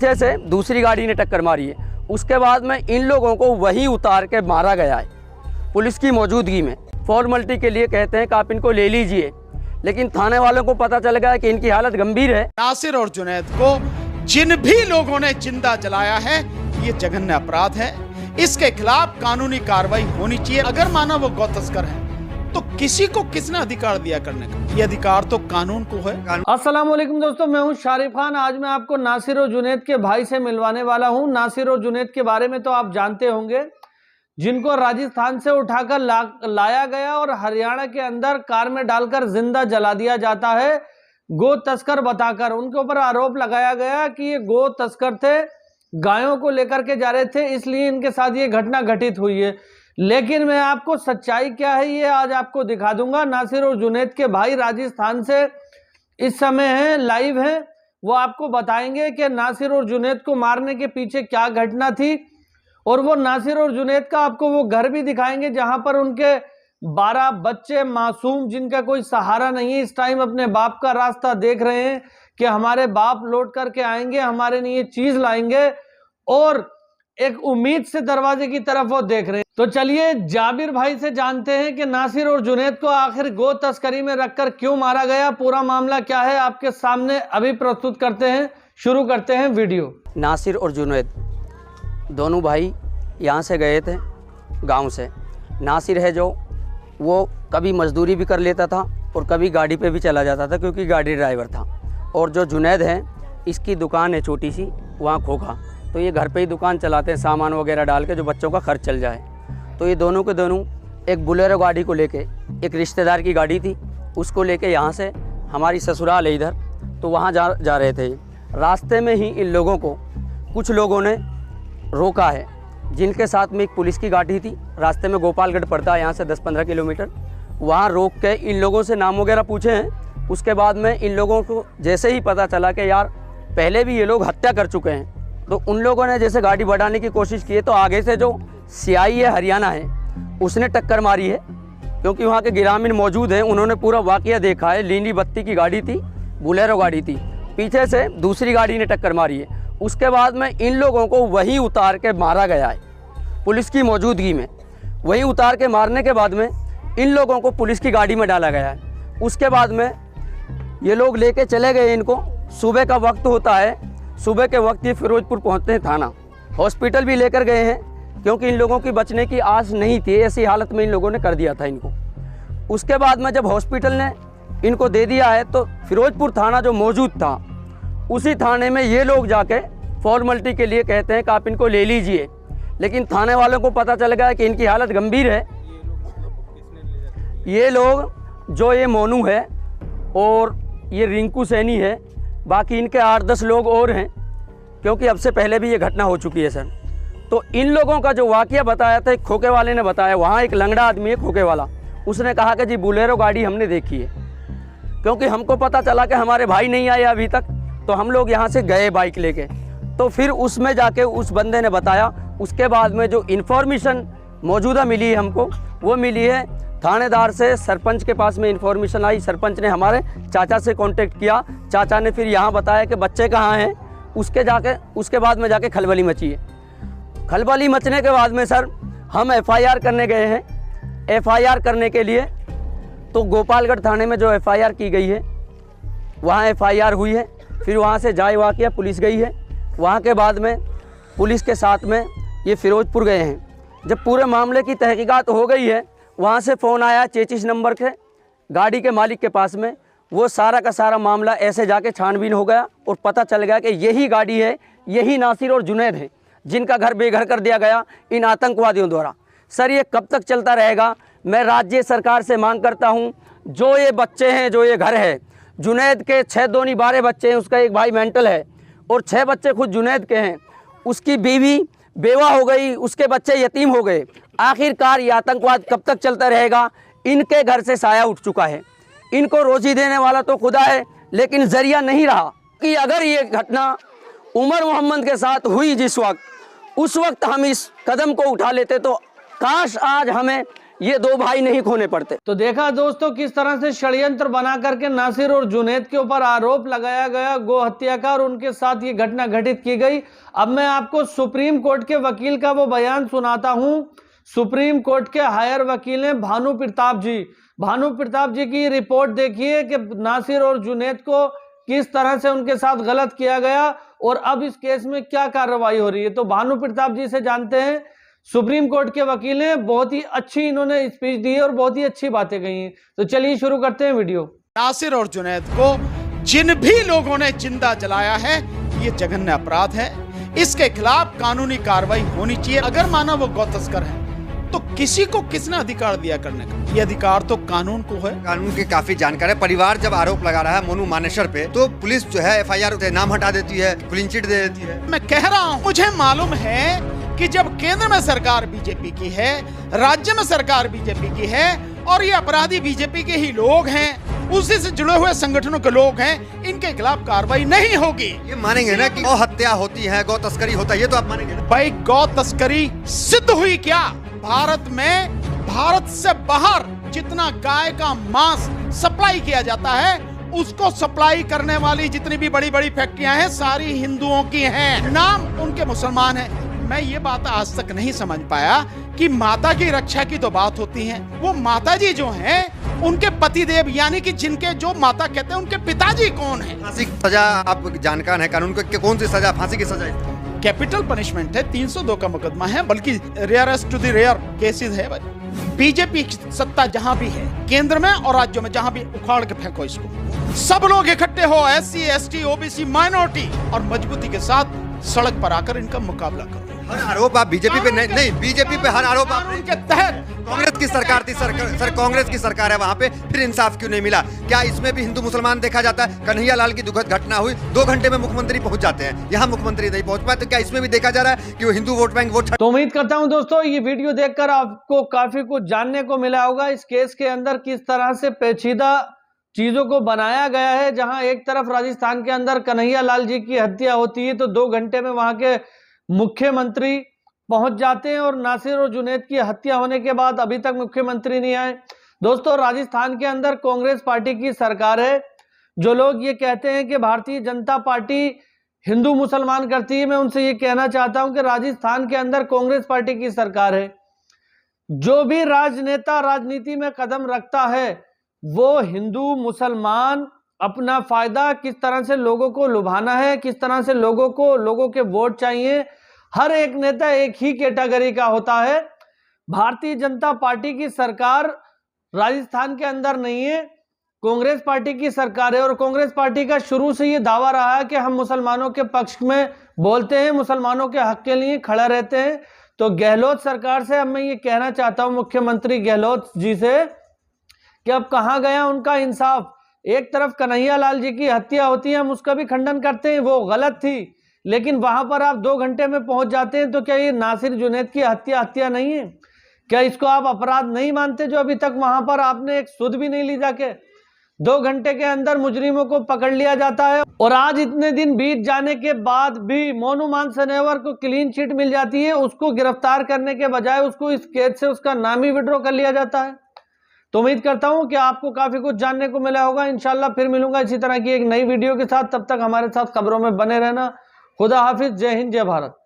पीछे से दूसरी गाड़ी ने टक्कर मारी है। उसके बाद में इन लोगों को वहीं उतार के मारा गया है पुलिस की मौजूदगी में। फॉर्मेलिटी के लिए कहते हैं कि आप इनको ले लीजिए, लेकिन थाने वालों को पता चल गया कि इनकी हालत गंभीर है। नासिर और जुनैद को जिन भी लोगों ने जिंदा जलाया है, ये जघन्य अपराध है। इसके खिलाफ कानूनी कार्रवाई होनी चाहिए। अगर माना वो गौ तस्कर है तो किसी को किसने अधिकार दिया करने का? ये अधिकार तो कानून को है। अस्सलाम वालेकुम दोस्तों, मैं हूं शारिफ खान। आज मैं आपको नासिर और जुनैद के भाई से मिलवाने वाला हूं। नासिर और जुनैद के बारे में तो आप जानते होंगे, जिनको राजस्थान से उठाकर लाया गया और हरियाणा के अंदर कार में डालकर जिंदा जला दिया जाता है गो तस्कर बताकर। उनके ऊपर आरोप लगाया गया कि ये गो तस्कर थे, गायों को लेकर के जा रहे थे, इसलिए इनके साथ ये घटना घटित हुई है। लेकिन मैं आपको सच्चाई क्या है ये आज आपको दिखा दूंगा। नासिर और जुनैद के भाई राजस्थान से इस समय हैं, लाइव हैं। वो आपको बताएंगे कि नासिर और जुनैद को मारने के पीछे क्या घटना थी, और वो नासिर और जुनैद का आपको वो घर भी दिखाएंगे जहां पर उनके 12 बच्चे मासूम, जिनका कोई सहारा नहीं है, इस टाइम अपने बाप का रास्ता देख रहे हैं कि हमारे बाप लौट करके आएंगे, हमारे लिए चीज लाएंगे, और एक उम्मीद से दरवाजे की तरफ वो देख रहे हैं। तो चलिए जाबिर भाई से जानते हैं कि नासिर और जुनैद को आखिर गो तस्करी में रखकर क्यों मारा गया, पूरा मामला क्या है, आपके सामने अभी प्रस्तुत करते हैं। शुरू करते हैं वीडियो। नासिर और जुनैद दोनों भाई यहाँ से गए थे गांव से। नासिर है जो, वो कभी मजदूरी भी कर लेता था और कभी गाड़ी पे भी चला जाता था क्योंकि गाड़ी ड्राइवर था। और जो जुनैद है, इसकी दुकान है छोटी सी वहाँ खोखा, तो ये घर पे ही दुकान चलाते हैं, सामान वगैरह डाल के जो बच्चों का खर्च चल जाए। तो ये दोनों के दोनों एक बुलेरो गाड़ी को लेके, एक रिश्तेदार की गाड़ी थी उसको लेके यहाँ से, हमारी ससुराल है इधर, तो वहाँ जा रहे थे। रास्ते में ही इन लोगों को कुछ लोगों ने रोका है, जिनके साथ में एक पुलिस की गाड़ी थी। रास्ते में गोपालगढ़ पड़ता है यहाँ से 10-15 किलोमीटर। वहाँ रोक के इन लोगों से नाम वगैरह पूछे हैं। उसके बाद में इन लोगों को जैसे ही पता चला कि यार पहले भी ये लोग हत्या कर चुके हैं, तो उन लोगों ने जैसे गाड़ी बढ़ाने की कोशिश की है, तो आगे से जो सीआई है हरियाणा है, उसने टक्कर मारी है। क्योंकि वहाँ के ग्रामीण मौजूद हैं, उन्होंने पूरा वाकया देखा है। लीली बत्ती की गाड़ी थी, बुलेरो गाड़ी थी, पीछे से दूसरी गाड़ी ने टक्कर मारी है। उसके बाद में इन लोगों को वहीं उतार के मारा गया है पुलिस की मौजूदगी में। वहीं उतार के मारने के बाद में इन लोगों को पुलिस की गाड़ी में डाला गया है। उसके बाद में ये लोग लेके चले गए इनको। सुबह का वक्त होता है, सुबह के वक्त ये फिरोजपुर पहुंचते हैं थाना। हॉस्पिटल भी लेकर गए हैं क्योंकि इन लोगों की बचने की आस नहीं थी, ऐसी हालत में इन लोगों ने कर दिया था इनको। उसके बाद में जब हॉस्पिटल ने इनको दे दिया है, तो फिरोजपुर थाना जो मौजूद था, उसी थाने में ये लोग जाके फॉर्मेलिटी के लिए कहते हैं कि आप इनको ले लीजिए, लेकिन थाने वालों को पता चल गया कि इनकी हालत गंभीर है। ये लोग जो ये मोनू है और ये रिंकू सैनी है, बाकी इनके 8-10 लोग और हैं, क्योंकि अब से पहले भी ये घटना हो चुकी है सर। तो इन लोगों का जो वाकया बताया था, एक खोखे वाले ने बताया। वहाँ एक लंगड़ा आदमी है खोखे वाला, उसने कहा कि जी बुलेरो गाड़ी हमने देखी है। क्योंकि हमको पता चला कि हमारे भाई नहीं आए अभी तक, तो हम लोग यहाँ से गए बाइक लेके। तो फिर उसमें जाके उस बंदे ने बताया। उसके बाद में जो इन्फॉर्मेशन मौजूदा मिली है हमको, वो मिली है थानेदार से। सरपंच के पास में इन्फॉर्मेशन आई, सरपंच ने हमारे चाचा से कांटेक्ट किया। चाचा ने फिर यहाँ बताया कि बच्चे कहाँ हैं। उसके बाद में जाके खलबली मची है। खलबली मचने के बाद में सर हम एफआईआर करने गए हैं। एफआईआर करने के लिए तो गोपालगढ़ थाने में जो एफआईआर की गई है, वहाँ एफआईआर हुई है। फिर वहाँ से जाए वाकया पुलिस गई है। वहाँ के बाद में पुलिस के साथ में ये फिरोजपुर गए हैं। जब पूरे मामले की तहकीकात हो गई है, वहाँ से फ़ोन आया 33 नंबर के गाड़ी के मालिक के पास में। वो सारा का सारा मामला ऐसे जाके छानबीन हो गया और पता चल गया कि यही गाड़ी है, यही नासिर और जुनैद है, जिनका घर बेघर कर दिया गया इन आतंकवादियों द्वारा। सर ये कब तक चलता रहेगा? मैं राज्य सरकार से मांग करता हूँ, जो ये बच्चे हैं, जो ये घर है, जुनैद के 6 दूनी 12 बच्चे हैं, उसका एक भाई मेंटल है, और 6 बच्चे खुद जुनैद के हैं। उसकी बीवी बेवा हो गई, उसके बच्चे यतीम हो गए। आखिरकार ये आतंकवाद कब तक चलता रहेगा? इनके घर से साया उठ चुका है। इनको रोजी देने वाला तो खुदा है, लेकिन जरिया नहीं रहा। कि अगर ये घटना उमर मोहम्मद के साथ हुई जिस वक्त, उस वक्त हम इस कदम को उठा लेते, तो काश आज हमें ये दो भाई नहीं खोने पड़ते। तो देखा दोस्तों किस तरह से षड्यंत्र बना करके नासिर और जुनैद के ऊपर आरोप लगाया गया गो हत्या का और उनके साथ ये घटना घटित की गई। अब मैं आपको सुप्रीम कोर्ट के वकील का वो बयान सुनाता हूं। सुप्रीम कोर्ट के हायर वकील हैं भानु प्रताप जी। भानु प्रताप जी की रिपोर्ट देखिए कि नासिर और जुनैद को किस तरह से उनके साथ गलत किया गया और अब इस केस में क्या कार्रवाई हो रही है। तो भानु प्रताप जी से जानते हैं, सुप्रीम कोर्ट के वकील हैं, बहुत ही अच्छी इन्होंने स्पीच दी है और बहुत ही अच्छी बातें कही हैं। तो चलिए शुरू करते हैं वीडियो। नासिर और जुनैद को जिन भी लोगों ने जिंदा जलाया है ये जघन्य अपराध है। इसके खिलाफ कानूनी कार्रवाई होनी चाहिए। अगर माना वो गौ तस्कर है तो किसी को किसने अधिकार दिया करने का? ये अधिकार तो कानून को है। कानून की काफी जानकारी है। परिवार जब आरोप लगा रहा है मोनू मानेसर पे तो पुलिस जो है एफआईआर से नाम हटा देती है, क्लीन चिट दे देती है। मैं कह रहा हूँ मुझे मालूम है कि जब केंद्र में सरकार बीजेपी की है, राज्य में सरकार बीजेपी की है और ये अपराधी बीजेपी के ही लोग हैं, उसी से जुड़े हुए संगठनों के लोग हैं, इनके खिलाफ कार्रवाई नहीं होगी। ये मानेंगे ना कि गौ हत्या होती है, गौ तस्करी होता है, ये तो आप मानेंगे ना? भाई गौ तस्करी सिद्ध हुई क्या? भारत में भारत से बाहर जितना गाय का मांस सप्लाई किया जाता है उसको सप्लाई करने वाली जितनी भी बड़ी बड़ी फैक्ट्रियां हैं सारी हिंदुओं की हैं। नाम उनके मुसलमान हैं। मैं ये बात आज तक नहीं समझ पाया कि माता की रक्षा की तो बात होती है, वो माता जी जो हैं उनके पतिदेव यानी कि जिनके जो माता कहते हैं उनके पिताजी कौन है? फांसी की सजा आप जानकार है कानून को, कौन सी सजा? फांसी की सजा है। कैपिटल पनिशमेंट है, 302 का मुकदमा है, बल्कि rarest to the rare cases है। बीजेपी की सत्ता जहां भी है, केंद्र में और राज्यों में, जहां भी उखाड़ के फेंको इसको। सब लोग इकट्ठे हो, SC ST OBC माइनॉरिटी, और मजबूती के साथ सड़क पर आकर इनका मुकाबला करो। हर आरोप आप बीजेपी पे नहीं बीजेपी पे हर आरोप आप के तहत कांग्रेस की सरकार थी, सर कांग्रेस की सरकार है वहाँ पे, फिर इंसाफ क्यों नहीं मिला? क्या इसमें भी हिंदू मुसलमान देखा जाता है? कन्हैया लाल की दुखद घटना हुई, 2 घंटे में मुख्यमंत्री पहुंच जाते हैं, यहाँ मुख्यमंत्री नहीं पहुंच पाए, तो क्या इसमें भी देखा जा रहा है कि वो हिंदू वोट बैंक वोट? तो उम्मीद करता हूं दोस्तों ये वीडियो देखकर आपको काफी कुछ जानने को मिला होगा। इस केस के अंदर किस तरह से पेचीदा चीजों को बनाया गया है। जहां एक तरफ राजस्थान के अंदर कन्हैया लाल जी की हत्या होती है तो 2 घंटे में वहां के मुख्यमंत्री पहुंच जाते हैं और नासिर और जुनैद की हत्या होने के बाद अभी तक मुख्यमंत्री नहीं आए। दोस्तों राजस्थान के अंदर कांग्रेस पार्टी की सरकार है। जो लोग ये कहते हैं कि भारतीय जनता पार्टी हिंदू मुसलमान करती है, मैं उनसे ये कहना चाहता हूं कि राजस्थान के अंदर कांग्रेस पार्टी की सरकार है। जो भी राजनेता राजनीति में कदम रखता है वो हिंदू मुसलमान अपना फायदा किस तरह से लोगों को लुभाना है, किस तरह से लोगों के वोट चाहिए, हर एक नेता एक ही कैटेगरी का होता है। भारतीय जनता पार्टी की सरकार राजस्थान के अंदर नहीं है, कांग्रेस पार्टी की सरकार है और कांग्रेस पार्टी का शुरू से ये दावा रहा है कि हम मुसलमानों के पक्ष में बोलते हैं, मुसलमानों के हक के लिए खड़ा रहते हैं। तो गहलोत सरकार से अब मैं ये कहना चाहता हूं, मुख्यमंत्री गहलोत जी से, कि अब कहां गया उनका इंसाफ? एक तरफ कन्हैया लाल जी की हत्या होती है, हम उसका भी खंडन करते हैं, वो गलत थी, लेकिन वहां पर आप 2 घंटे में पहुंच जाते हैं। तो क्या ये नासिर जुनैद की हत्या नहीं है? क्या इसको आप अपराध नहीं मानते जो अभी तक वहां पर आपने एक सुध भी नहीं ली जाके? 2 घंटे के अंदर मुजरिमों को पकड़ लिया जाता है और आज इतने दिन बीत जाने के बाद भी मोनू मानसरोवर को क्लीन चिट मिल जाती है। उसको गिरफ्तार करने के बजाय उसको इस केस से उसका नाम ही विड्रॉ कर लिया जाता है। तो उम्मीद करता हूं कि आपको काफी कुछ जानने को मिला होगा। इंशाल्लाह फिर मिलूंगा इसी तरह की एक नई वीडियो के साथ। तब तक हमारे साथ खबरों में बने रहना। खुदा हाफिज। जय हिंद, जय भारत।